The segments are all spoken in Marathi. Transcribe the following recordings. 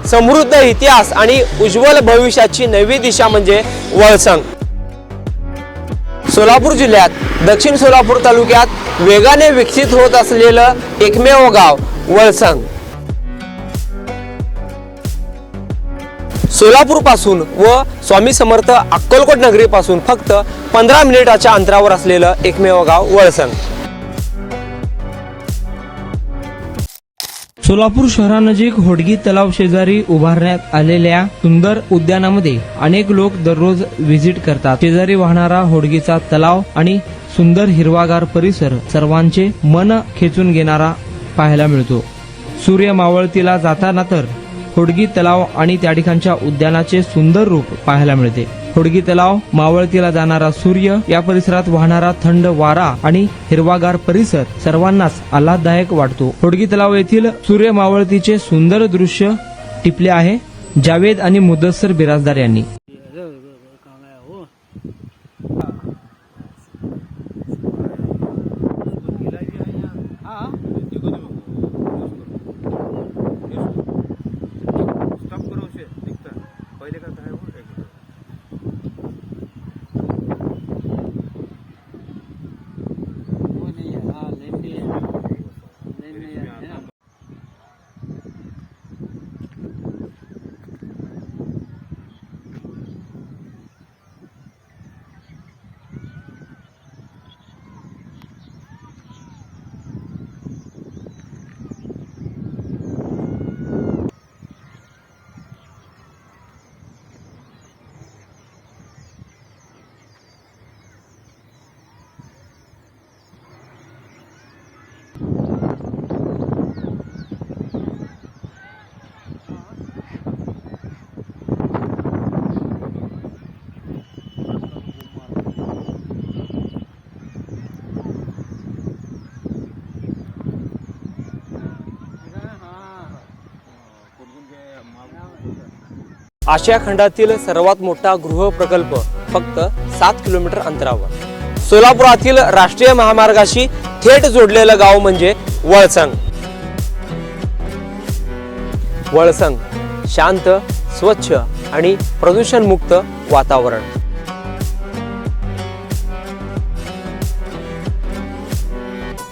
समृद्ध इतिहास आणि उज्ज्वल भविष्याची नवी दिशा म्हणजे वळसंग। सोलापूर जिल्ह्यात दक्षिण सोलापूर तालुक्यात वेगाने विकसित होत असलेलं एकमेव गाव वळसंग। सोलापूर पासून व स्वामी समर्थ अक्कलकोट नगरी पासून फक्त 15 मिनिटाच्या अंतरावर असलेलं एकमेव गाव वळसंग। सोलापूर शहरानजीक होडगी तलाव शेजारी उभारण्यात आलेल्या सुंदर उद्यानामध्ये अनेक लोक दररोज व्हिजिट करतात। शेजारी वाहणारा होडगीचा तलाव आणि सुंदर हिरवागार परिसर सर्वांचे मन खेचून घेणारा पाहायला मिळतो। सूर्य मावळतीला जाताना तर होडगी तलाव आणि त्या ठिकाणच्या उद्यानाचे सुंदर रूप पाहायला मिळते। होडगी तलाव, मावळतीला जाणारा सूर्य, या परिसरात वाहणारा थंड वारा आणि हिरवागार परिसर सर्वांनाच आल्हाददायक वाटतो। होडगी तलाव येथील सूर्य मावळतीचे सुंदर दृश्य टिपले आहे जावेद आणि मुदस्सर बिराजदार यांनी। आशिया खंडातील सर्वात मोठा गृह प्रकल्प फक्त 7 किलोमीटर अंतरावर सोलापुरातील राष्ट्रीय महामार्गाशी थेट जोडलेलं गाव म्हणजे वळसंग। वळसंग शांत, स्वच्छ आणि प्रदूषण मुक्त वातावरण।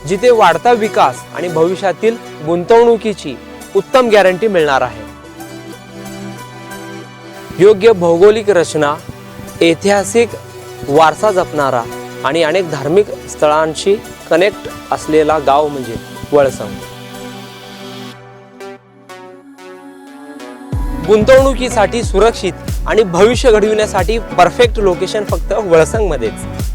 जिथे वाढता विकास आणि भविष्यातील गुंतवणुकीची उत्तम गॅरंटी मिळणार आहे। योग्य भौगोलिक रचना, ऐतिहासिक वारसा जपणारा आणि अनेक धार्मिक स्थळांशी कनेक्ट असलेला गाव म्हणजे वळसंग। गुंतवणुकीसाठी सुरक्षित आणि भविष्य घडविण्यासाठी परफेक्ट लोकेशन फक्त वळसंग मध्येच।